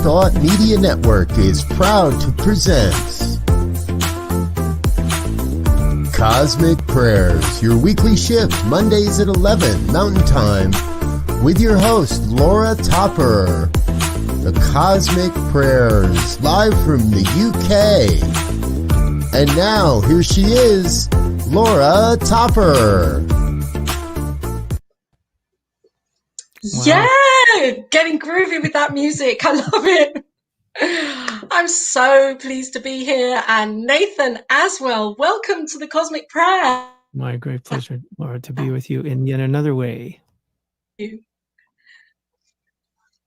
Thought Media Network is proud to present Cosmic Prayers, your weekly shift, Mondays at 11 Mountain Time, with your host, Laura Topper. The Cosmic Prayers, live from the UK. And now, here she is, Laura Topper. Wow. Yeah, getting groovy with that music. I love it. I'm so pleased to be here. And Nathan Aswell, welcome to the Cosmic Prayer. My great pleasure, Laura, to be with you in yet another way. In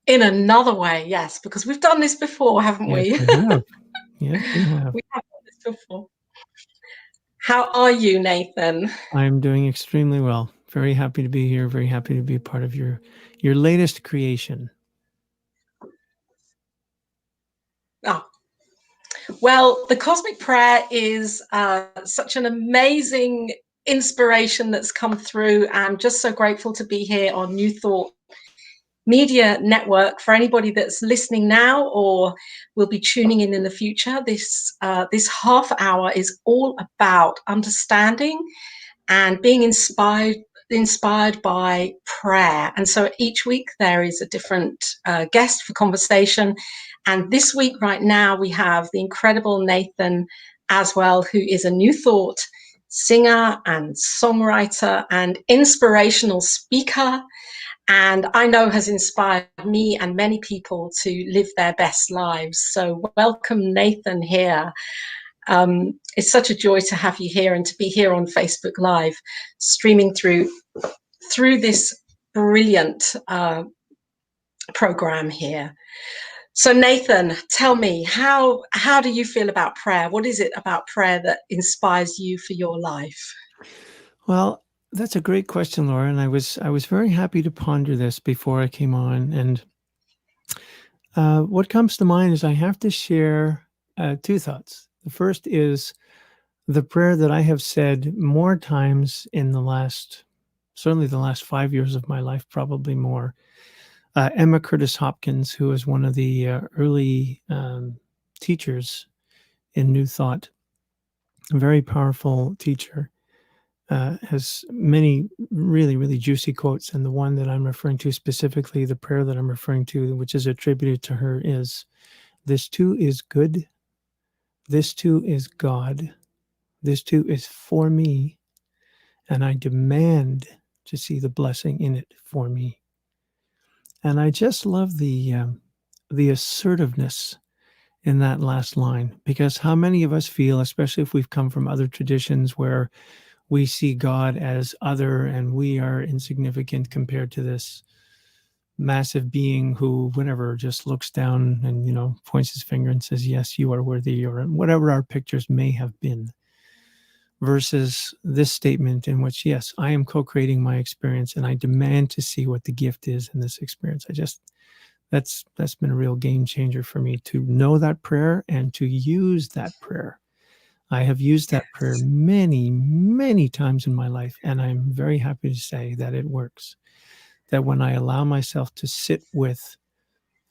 another way, yes, because we've done this before, haven't we? Yes, we have. Yes, we have. We have done this before. How are you, Nathan? I'm doing extremely well. Very happy to be here. Very happy to be a part of your latest creation. Oh, well, the Cosmic Prayer is such an amazing inspiration that's come through. I'm just so grateful to be here on New Thought Media Network. For anybody that's listening now or will be tuning in the future, this half hour is all about understanding and being inspired by prayer. And so each week there is a different guest for conversation. And this week right now we have the incredible Nathan Aswell, who is a New Thought singer and songwriter and inspirational speaker, and I know has inspired me and many people to live their best lives. So welcome, Nathan, here. It's such a joy to have you here and to be here on Facebook Live, streaming through this brilliant program here. So Nathan, tell me, how do you feel about prayer? What is it about prayer that inspires you for your life? Well, that's a great question, Laura, and I was very happy to ponder this before I came on. And what comes to mind is I have to share two thoughts. The first is the prayer that I have said more times in certainly the last 5 years of my life, probably more. Emma Curtis Hopkins, who was one of the early teachers in New Thought, a very powerful teacher, has many really, really juicy quotes. And the one that I'm referring to specifically, the prayer that I'm referring to, which is attributed to her, is, "This too is good. This too is God. This too is for me. And I demand to see the blessing in it for me." And I just love the assertiveness in that last line, because how many of us feel, especially if we've come from other traditions where we see God as other and we are insignificant compared to this massive being who, whenever, just looks down and, points his finger and says, "Yes, you are worthy," or whatever our pictures may have been, versus this statement in which, yes, I am co-creating my experience and I demand to see what the gift is in this experience. That's been a real game changer for me, to know that prayer and to use that prayer. I have used that prayer many, many times in my life, and I'm very happy to say that it works. That when I allow myself to sit with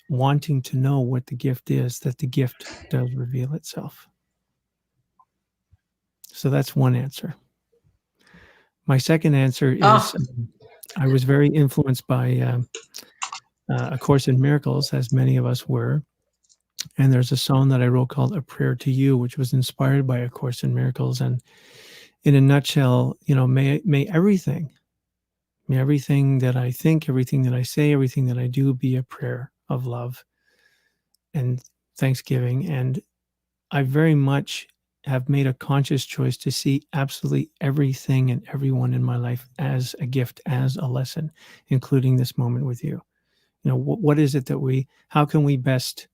wanting to know what the gift is, that the gift does reveal itself. So that's one answer. My second answer is I was very influenced by A Course in Miracles, as many of us were. And there's a song that I wrote called "A Prayer to You," which was inspired by A Course in Miracles. And in a nutshell, may everything that I think, everything that I say, everything that I do be a prayer of love and thanksgiving. And I very much have made a conscious choice to see absolutely everything and everyone in my life as a gift, as a lesson, including this moment with you. What is it that how can we best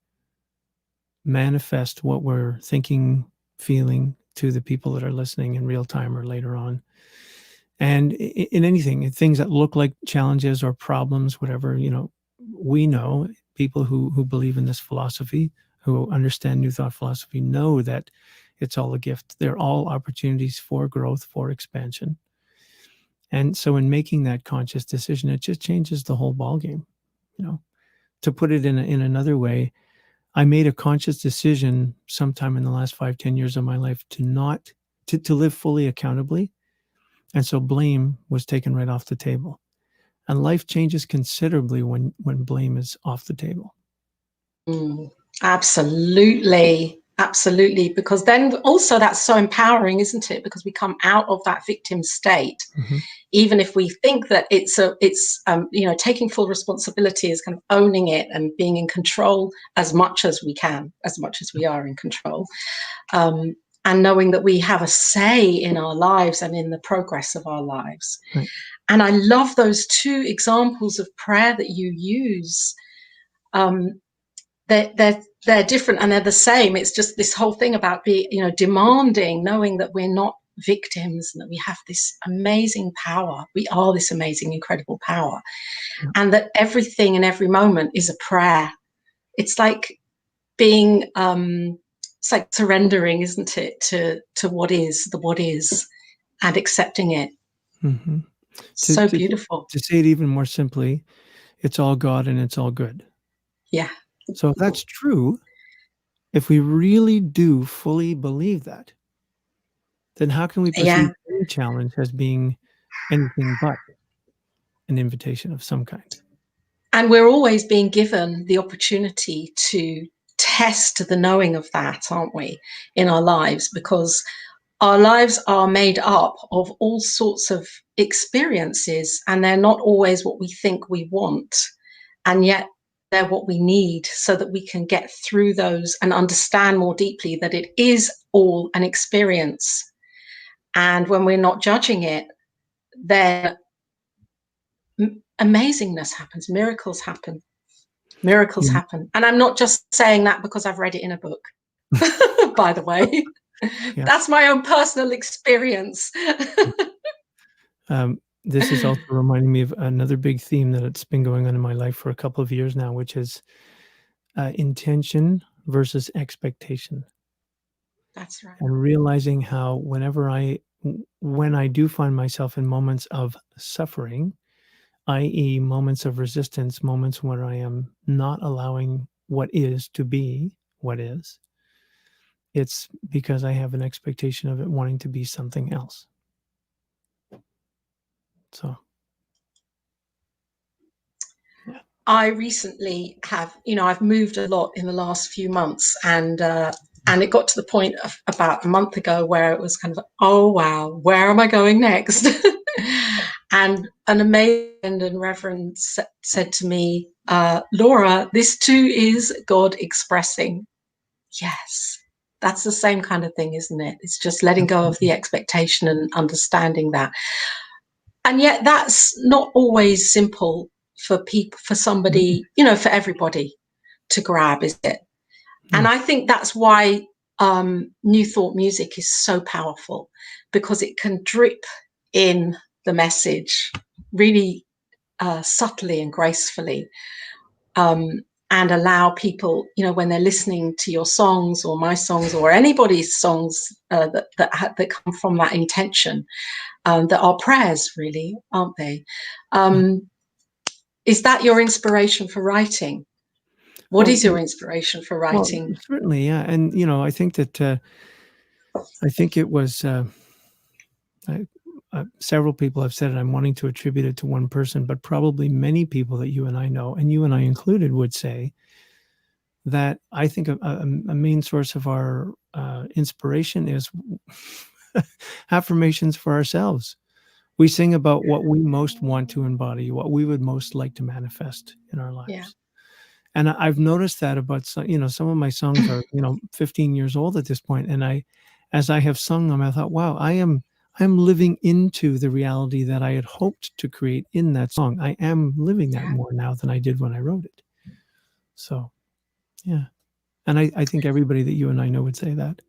manifest what we're thinking, feeling to the people that are listening in real time or later on? And in anything, things that look like challenges or problems, whatever, we know, people who believe in this philosophy, who understand New Thought philosophy, know that it's all a gift. They're all opportunities for growth, for expansion. And so in making that conscious decision, it just changes the whole ballgame. To put it in another way, I made a conscious decision sometime in the last 5-10 years of my life to live fully accountably. And so blame was taken right off the table. And life changes considerably when blame is off the table. Absolutely. Absolutely. Because then also that's so empowering, isn't it? Because we come out of that victim state. Mm-hmm. Even if we think that it's taking full responsibility is kind of owning it and being in control as much as we can, as much as we are in control. And knowing that we have a say in our lives and in the progress of our lives. Right. And I love those two examples of prayer that you use. They're different and they're the same. It's just this whole thing about demanding, knowing that we're not victims and that we have this amazing power. We are this amazing, incredible power. Yeah. And that everything and every moment is a prayer. It's like being, it's like surrendering, isn't it, to what is, and accepting it. Mm-hmm. So beautiful. To say it even more simply, it's all God and it's all good. Yeah. So if that's true, if we really do fully believe that, then how can we perceive any challenge as being anything but an invitation of some kind? And we're always being given the opportunity to test the knowing of that, aren't we, in our lives? Because our lives are made up of all sorts of experiences, and they're not always what we think we want. And yet they're what we need so that we can get through those and understand more deeply that it is all an experience. And when we're not judging it, then amazingness happens, miracles happen. Happen. And I'm not just saying that because I've read it in a book, by the way. Yeah. That's my own personal experience. This is also reminding me of another big theme that it's been going on in my life for a couple of years now, which is intention versus expectation. That's right. And realizing how when I do find myself in moments of suffering, i.e. moments of resistance, moments where I am not allowing what is to be what is, it's because I have an expectation of it wanting to be something else. So. Yeah. I recently have, I've moved a lot in the last few months, and it got to the point of about a month ago where it was kind of, oh, wow, where am I going next? And an amazing and reverend said to me, Laura, this too is God expressing. Yes, that's the same kind of thing, isn't it? It's just letting go of the expectation and understanding that. And yet that's not always simple for people, for somebody, for everybody to grab, is it? And I think that's why New Thought music is so powerful, because it can drip in the message really subtly and gracefully, and allow people, when they're listening to your songs or my songs or anybody's songs that come from that intention, that are prayers, really, aren't they? Is that your inspiration for writing? What is your inspiration for writing? Well, certainly, yeah. And, I think that I think it was several people have said it. I'm wanting to attribute it to one person, but probably many people that you and I know, and you and I included, would say that I think a main source of our inspiration is affirmations for ourselves. We sing about what we most want to embody, what we would most like to manifest in our lives. Yeah. And I've noticed that about some of my songs are 15 years old at this point, and as I have sung them, I thought, wow, I'm living into the reality that I had hoped to create in that song. I am living that more now than I did when I wrote it. So, yeah. And I think everybody that you and I know would say that.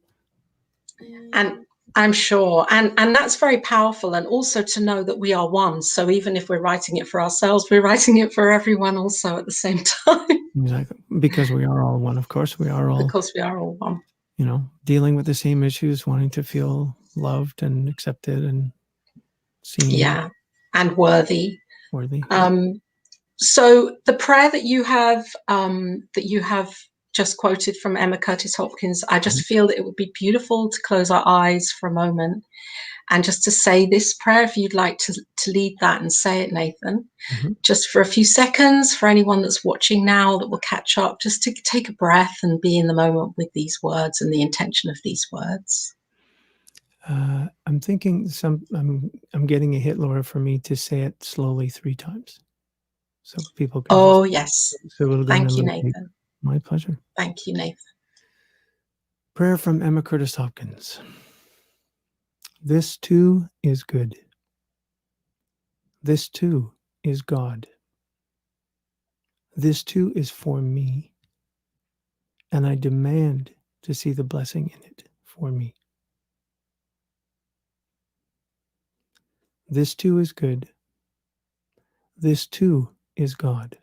And I'm sure. And that's very powerful. And also to know that we are one. So even if we're writing it for ourselves, we're writing it for everyone also at the same time. Exactly. Because we are all one, of course. We are all. Because we are all one. Dealing with the same issues, wanting to feel loved and accepted and seen. Yeah. And worthy. Worthy. So the prayer that you have just quoted from Emma Curtis Hopkins, I just feel that it would be beautiful to close our eyes for a moment and just to say this prayer, if you'd like to lead that and say it, Nathan, just for a few seconds, for anyone that's watching now that will catch up, just to take a breath and be in the moment with these words and the intention of these words. I'm thinking I'm getting a hit, Laura, for me to say it slowly 3 times. So people can just yes. Thank you, Nathan. Deeper. My pleasure. Thank you, Nathan. Prayer from Emma Curtis Hopkins. This too is good. This too is God. This too is for me. And I demand to see the blessing in it for me. This too is good. This too is God.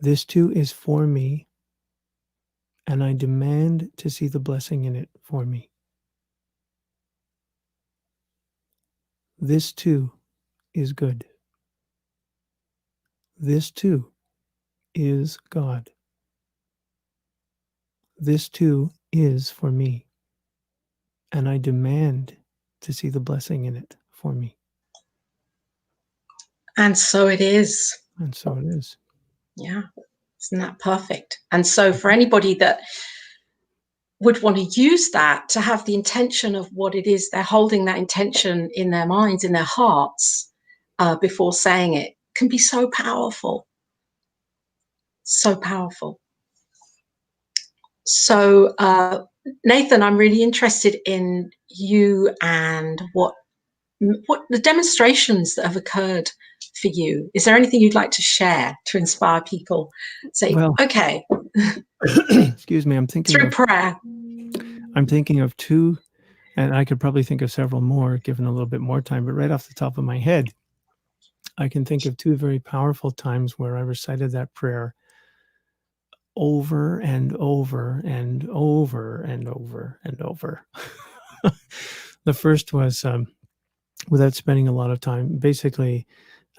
This too is for me, and I demand to see the blessing in it for me. This too is good. This too is God. This too is for me, and I demand to see the blessing in it for me. And so it is. And so it is. Yeah. Isn't that perfect? And so for anybody that would want to use that to have the intention of what it is, they're holding that intention in their minds, in their hearts, before saying it, can be so powerful. So powerful. So, Nathan, I'm really interested in you and what the demonstrations that have occurred for you. Is there anything you'd like to share to inspire people? Say, well, okay. Excuse me, I'm thinking through prayer. I'm thinking of 2, and I could probably think of several more given a little bit more time, but right off the top of my head, I can think of 2 very powerful times where I recited that prayer over and over and over and over and over. The first was, without spending a lot of time, basically,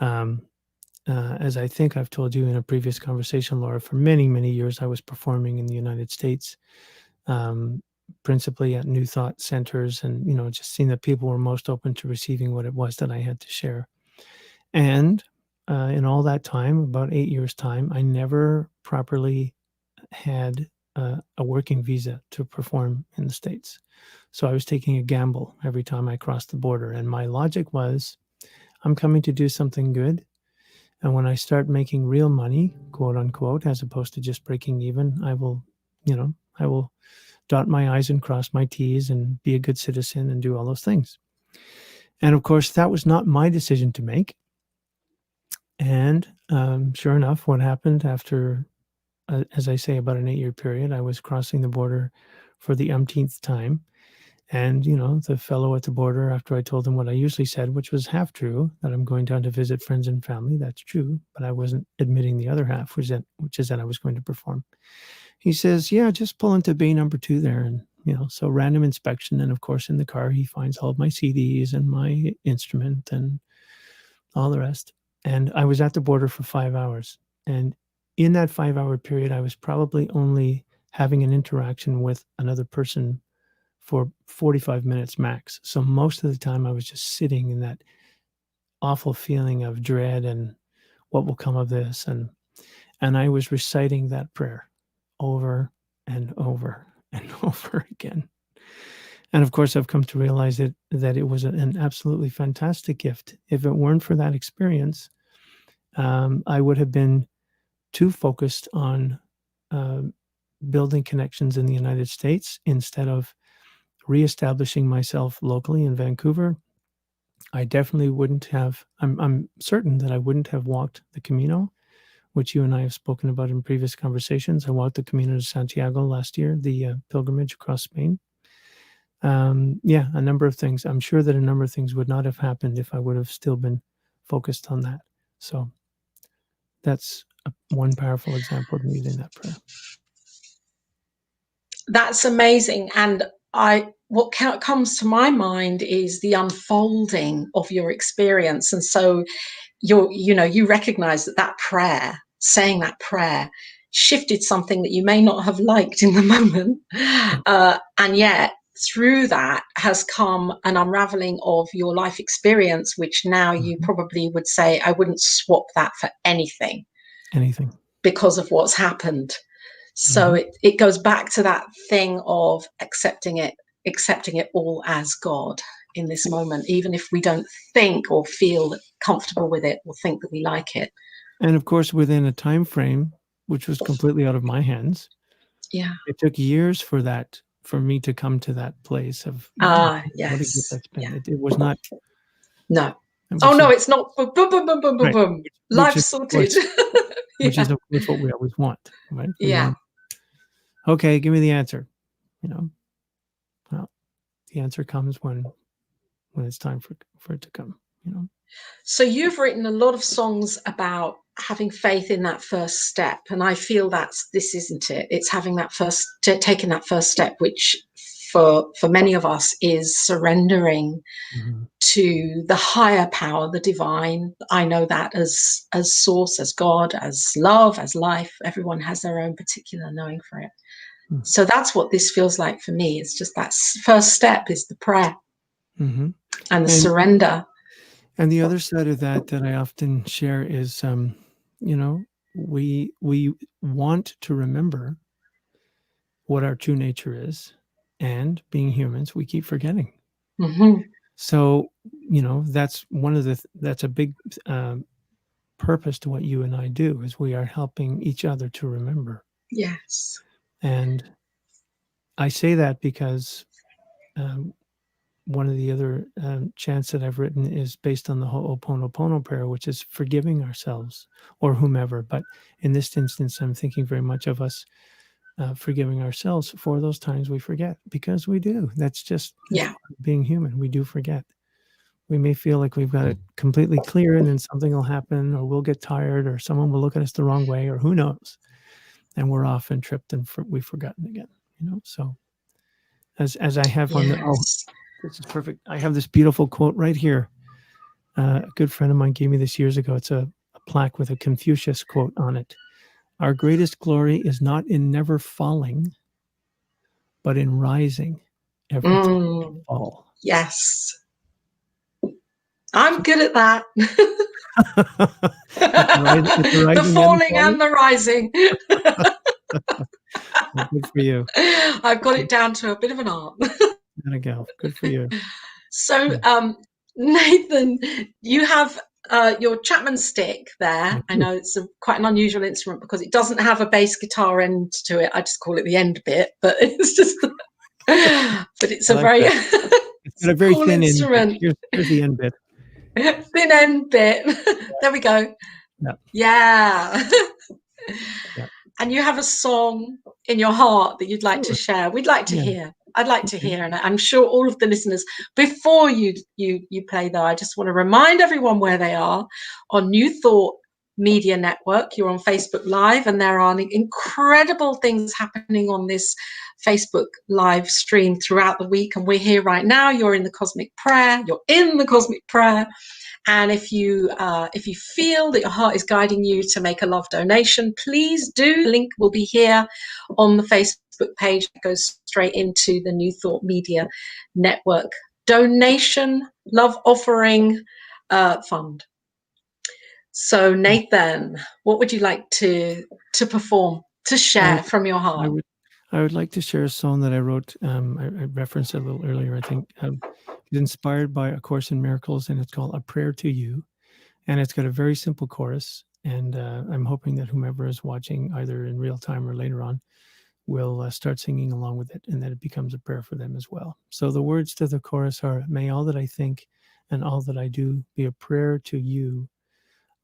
as I think I've told you in a previous conversation, Laura, for many, many years, I was performing in the United States, principally at New Thought centers, and, just seeing that people were most open to receiving what it was that I had to share. And in all that time, about 8 years' time, I never properly had a working visa to perform in the States. So I was taking a gamble every time I crossed the border. And my logic was, I'm coming to do something good. And when I start making real money, quote unquote, as opposed to just breaking even, I will dot my I's and cross my T's and be a good citizen and do all those things. And of course, that was not my decision to make. And sure enough, what happened after, as I say, about an 8-year period, I was crossing the border for the umpteenth time. And, the fellow at the border, after I told him what I usually said, which was half true, that I'm going down to visit friends and family, that's true, but I wasn't admitting the other half, which is that I was going to perform. He says, yeah, just pull into bay number 2 there. And, so random inspection. And of course, in the car, he finds all of my CDs and my instrument and all the rest. And I was at the border for 5 hours. And in that 5-hour period, I was probably only having an interaction with another person for 45 minutes max. So most of the time I was just sitting in that awful feeling of dread and what will come of this. And I was reciting that prayer over and over and over again. And of course, I've come to realize that it was an absolutely fantastic gift. If it weren't for that experience, I would have been too focused on building connections in the United States instead of reestablishing myself locally in Vancouver. I definitely wouldn't have, I'm certain that I wouldn't have walked the Camino, which you and I have spoken about in previous conversations. I walked the Camino de Santiago last year, the pilgrimage across Spain. A number of things. I'm sure that a number of things would not have happened if I would have still been focused on that. So that's one powerful example of me using that prayer. That's amazing. And what comes to my mind is the unfolding of your experience. And so you recognize that prayer, saying that prayer, shifted something that you may not have liked in the moment. And yet through that has come an unraveling of your life experience, which now you probably would say, I wouldn't swap that for anything. Because of what's happened. So it goes back to that thing of accepting it all as God in this moment, even if we don't think or feel comfortable with it or think that we like it. And of course, within a time frame, which was completely out of my hands. Yeah. It took years for me to come to that place of, yes. What a gift that's been. Yeah. It was not. No. No, it's not. Boom, boom, boom, boom, boom, right. boom. Life sorted. Which is, of course, what we always want, right? Yeah. Okay, give me the answer. Well, the answer comes when it's time for it to come. So you've written a lot of songs about having faith in that first step, and I feel this, isn't it? It's having that taking that first step, which for many of us is surrendering to the higher power, the divine. I know that as source, as God, as love, as life. Everyone has their own particular knowing for it. So that's what this feels like for me. It's just that first step is the prayer and the surrender. And the other side of that I often share is, we want to remember what our true nature is, and being humans, we keep forgetting. So, that's that's a big purpose to what you and I do, is we are helping each other to remember. Yes. And I say that because one of the other chants that I've written is based on the Ho'oponopono prayer, which is forgiving ourselves or whomever. But in this instance, I'm thinking very much of us forgiving ourselves for those times we forget, because we do. That's just being human. We do forget. We may feel like we've got it completely clear, and then something will happen, or we'll get tired, or someone will look at us the wrong way, or who knows. And we're off and tripped, and we've forgotten again. So as I have on this is perfect. I have this beautiful quote right here. A good friend of mine gave me this years ago. It's a plaque with a Confucius quote on it. Our greatest glory is not in never falling, but in rising every time we fall. Yes. I'm good at that. The falling and the rising. Well, good for you. I've got it down to a bit of an art. There you go. Good for you. So, Nathan, you have your Chapman stick there. I know it's quite an unusual instrument because it doesn't have a bass guitar end to it. I just call it the end bit, but it's just. But it's a very. It's got a very cool thin instrument. End. Here's the end bit. Thin end bit. There we go. Yeah. And you have a song in your heart that you'd like to share. We'd like to hear. I'd like to hear, and I'm sure all of the listeners, before you play though, I just want to remind everyone where they are on New Thought Media Network. You're on Facebook Live, and there are incredible things happening on this Facebook live stream throughout the week, and we're here right now. You're in the Cosmic Prayer. You're in the Cosmic Prayer. And if you feel that your heart is guiding you to make a love donation, please do. The link will be here on the Facebook page. It goes straight into the New Thought Media Network donation love offering fund. So Nathan, what would you like to perform, to share from your heart? I would like to share a song that I wrote. I referenced it a little earlier, I think. It's inspired by A Course in Miracles, and it's called A Prayer to You. And it's got a very simple chorus. And I'm hoping that whomever is watching, either in real time or later on, will start singing along with it, and that it becomes a prayer for them as well. So the words to the chorus are, may all that I think and all that I do be a prayer to you,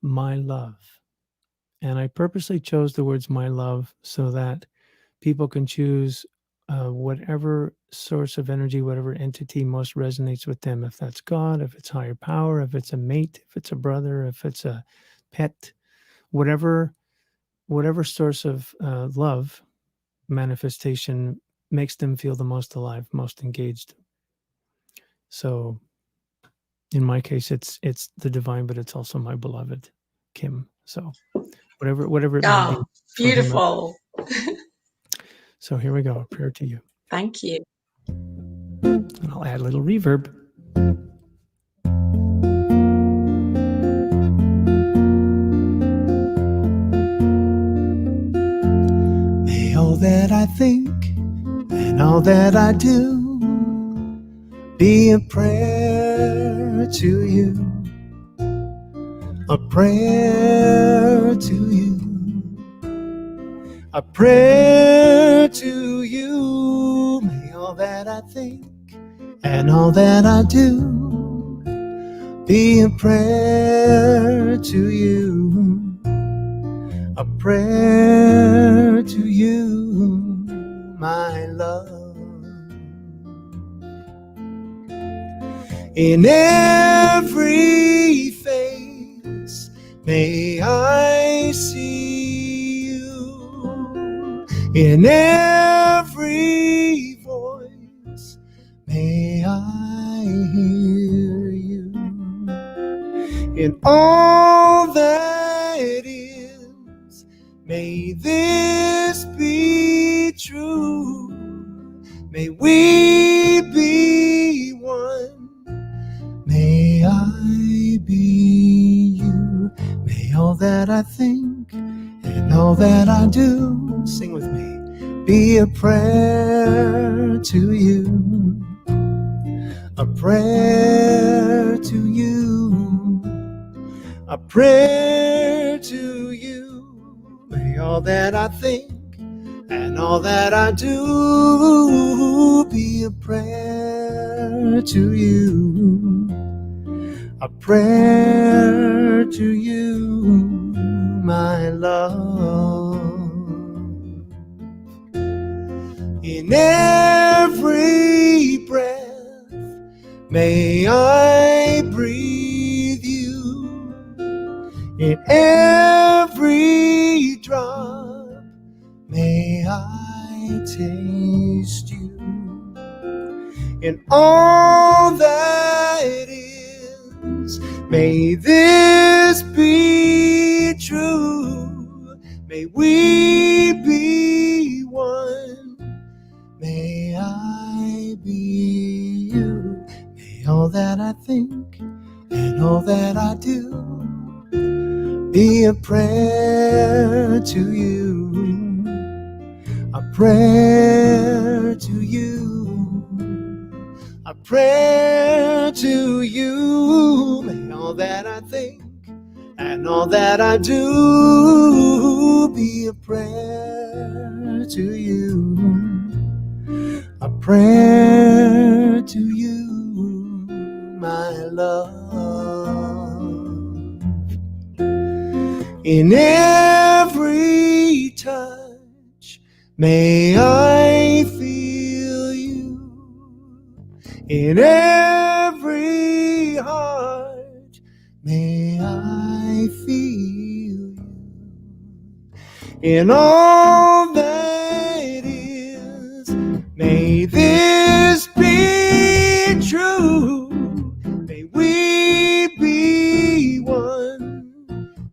my love. And I purposely chose the words my love so that people can choose whatever source of energy, whatever entity most resonates with them. If that's God, if it's higher power, if it's a mate, if it's a brother, if it's a pet, whatever source of love manifestation makes them feel the most alive, most engaged. So in my case, it's the divine, but it's also my beloved Kim. So whatever it may be from him. Beautiful. So here we go, a prayer to you. Thank you. And I'll add a little reverb. May all that I think and all that I do be a prayer to you, a prayer to you, a prayer to you. May all that I think and all that I do be a prayer to you, a prayer to you, my love. In every face may I see you, in every voice may I hear you, in all that is may this be true, may we be one. May I be you. May all that I think and all that I do, sing with me, be a prayer to you, a prayer to you, a prayer to you. May all that I think and all that I do be a prayer to you, a prayer to you, my love. In every breath may I breathe you, in every drop may I taste you, in all that is may this be true, may we be one, may I be you. May all that I think and all that I do be a prayer to you, a prayer to you, a prayer to you. May all that I think and all that I do be a prayer to you, a prayer to you, my love. In every touch may I feel you, in every heart may I feel you, in all that is may this be true, may we be one,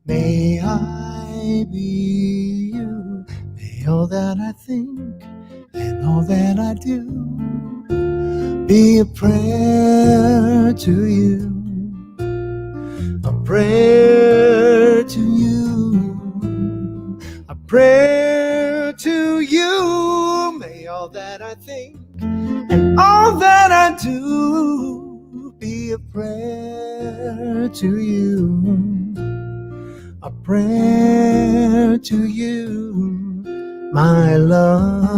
may I be you. May all that I think and all that I do be a prayer to you, a prayer to you, a prayer to you. May all that I think and all that I do be a prayer to you, a prayer to you, my love.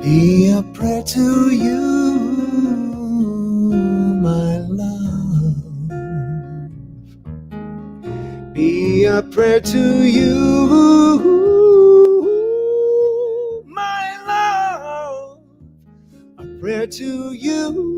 Be a prayer to you, my love. Be a prayer to you, my love. A prayer to you.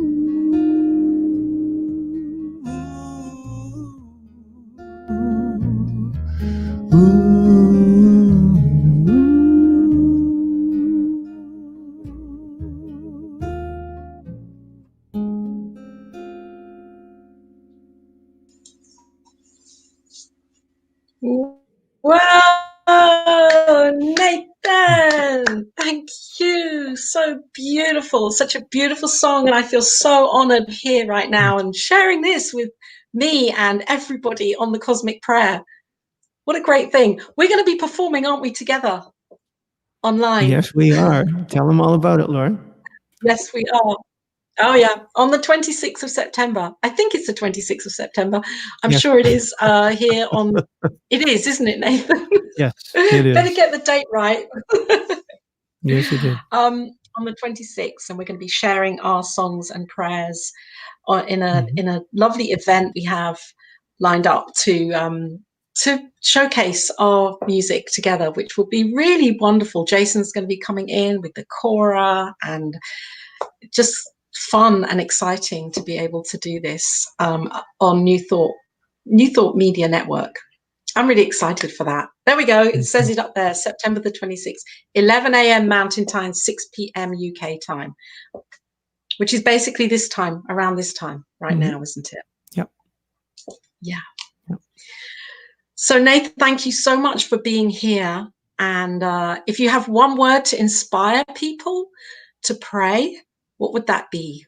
Nathan, thank you. So beautiful. Such a beautiful song. And I feel so honored here right now and sharing this with me and everybody on the Cosmic Prayer. What a great thing. We're going to be performing, aren't we, together online? Yes, we are. Tell them all about it, Laura. Yes, we are. Oh, yeah. On the 26th of September. I think it's the 26th of September. I'm Yes. sure it is here on... It is, isn't it, Nathan? Yes, it is. Better get the date right. Yes, you did. On the 26th, and we're going to be sharing our songs and prayers in a lovely event we have lined up to showcase our music together, which will be really wonderful. Jason's going to be coming in with the Cora, and just fun and exciting to be able to do this on New Thought Media Network. I'm really excited for that. There we go. It says it up there, September the 26th, 11 a.m. Mountain Time, 6 p.m. UK time, which is basically this time, around this time right now, isn't it? Yep. Yeah. Yep. So, Nathan, thank you so much for being here. And if you have one word to inspire people to pray, what would that be?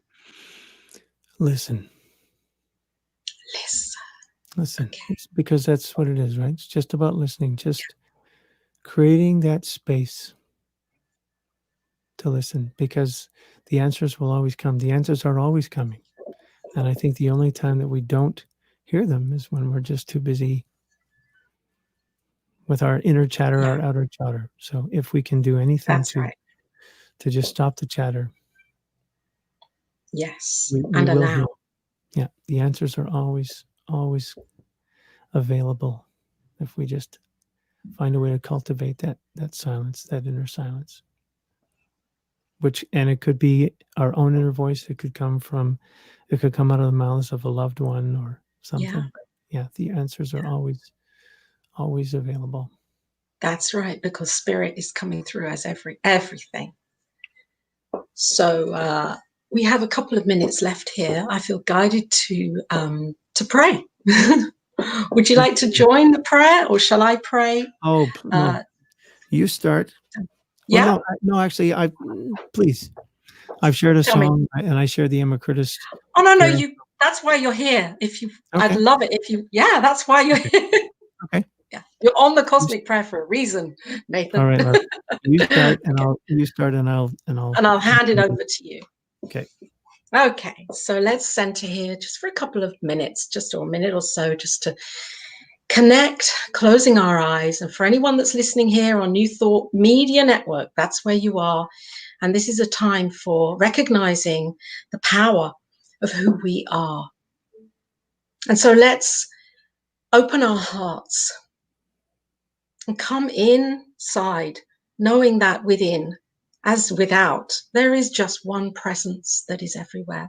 Listen. Listen. Okay. It's because that's what it is, right? It's just about listening, just creating that space to listen, because the answers will always come. The answers are always coming. And I think the only time that we don't hear them is when we're just too busy with our inner chatter, our outer chatter. So if we can do anything to just stop the chatter. Yes. We And will allow. hear. Yeah. The answers are always available if we just find a way to cultivate that silence, that inner silence. And it could be our own inner voice. It could come out of the mouths of a loved one or something. Yeah, the answers are always available. That's right, because spirit is coming through as everything. So we have a couple of minutes left here. I feel guided to pray. Would you like to join the prayer, or shall I pray? Oh, no. You start. Yeah. Well, no, actually, please. I've shared a song, and I share the Emma Curtis. Oh, no, that's why you're here. I'd love it if you. Yeah, that's why you're here. Okay. Yeah, you're on the Cosmic Prayer for a reason, Nathan. All right, Laura. You start, and I'll hand it over to you. Okay. Okay, so let's center here just for a couple of minutes, just a minute or so, just to connect, closing our eyes. And for anyone that's listening here on New Thought Media Network, that's where you are. And this is a time for recognizing the power of who we are. And so let's open our hearts and come inside, knowing that within, as without, there is just one presence that is everywhere.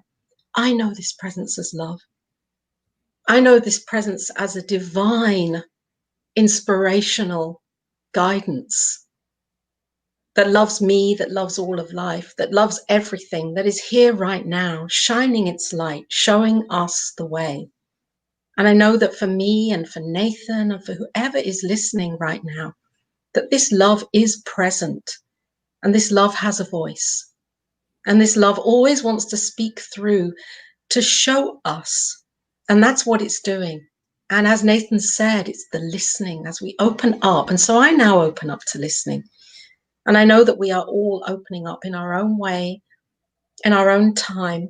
I know this presence as love. I know this presence as a divine, inspirational guidance that loves me, that loves all of life, that loves everything, that is here right now, shining its light, showing us the way. And I know that for me and for Nathan and for whoever is listening right now, that this love is present, and this love has a voice, and this love always wants to speak through to show us. And that's what it's doing. And as Nathan said, it's the listening as we open up. And so I now open up to listening. And I know that we are all opening up in our own way, in our own time,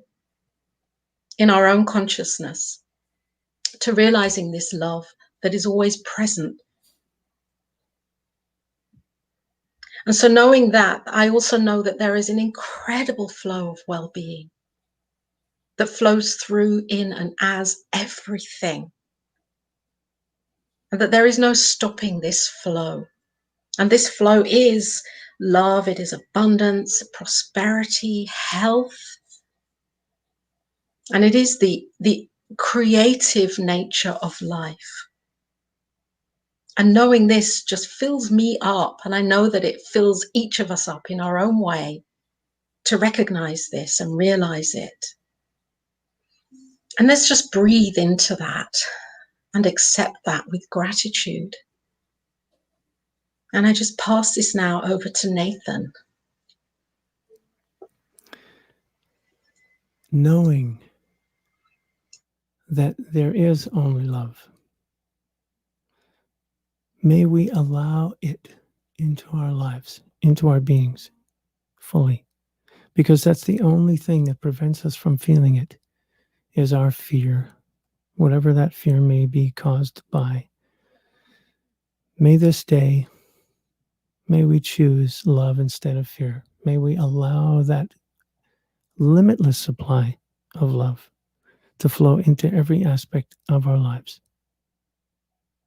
in our own consciousness, to realizing this love that is always present. And so knowing that, I also know that there is an incredible flow of well-being that flows through, in, and as everything. And that there is no stopping this flow. And this flow is love, it is abundance, prosperity, health. And it is the creative nature of life. And knowing this just fills me up. And I know that it fills each of us up in our own way to recognize this and realize it. And let's just breathe into that and accept that with gratitude. And I just pass this now over to Nathan. Knowing that there is only love, may we allow it into our lives, into our beings fully, because that's the only thing that prevents us from feeling it, is our fear, whatever that fear may be caused by. May this day, may we choose love instead of fear. May we allow that limitless supply of love to flow into every aspect of our lives,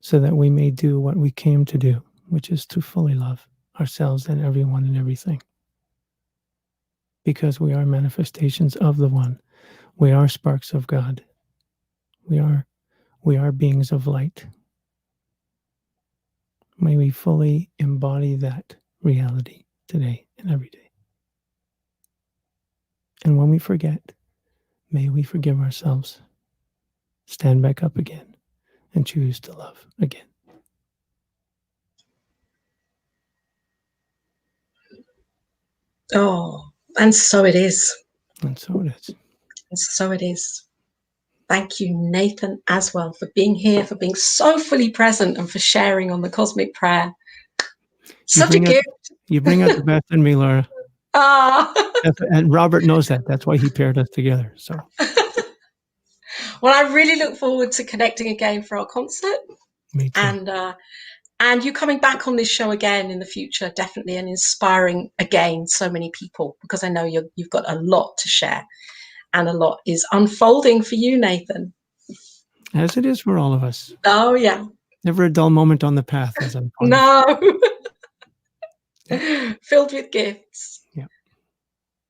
so that we may do what we came to do, which is to fully love ourselves and everyone and everything. Because we are manifestations of the One. We are sparks of God. We are beings of light. May we fully embody that reality today and every day. And when we forget, may we forgive ourselves, stand back up again, and choose to love again. Oh, and so it is. And so it is. And so it is. Thank you, Nathan Aswell, for being here, for being so fully present, and for sharing on the Cosmic Prayer. Such a gift. You bring out the best in me, Laura. And Robert knows that. That's why he paired us together. So, well, I really look forward to connecting again for our concert. Me too. And you coming back on this show again in the future, definitely, and inspiring again so many people, because I know you've got a lot to share, and a lot is unfolding for you, Nathan. As it is for all of us. Oh, yeah. Never a dull moment on the path, as I'm calling No. Yeah. Filled with gifts. Yeah.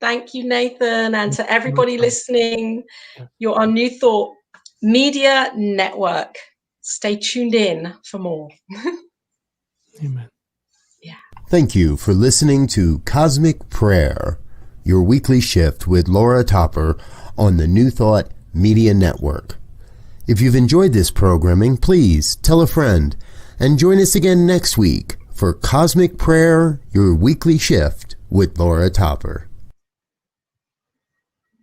Thank you, Nathan, and to everybody listening. Yeah. You're on New Thought Media Network. Stay tuned in for more. Amen. Yeah. Thank you for listening to Cosmic Prayer, your weekly shift with Laura Topper on the New Thought Media Network. If you've enjoyed this programming, please tell a friend and join us again next week for Cosmic Prayer, your weekly shift with Laura Topper.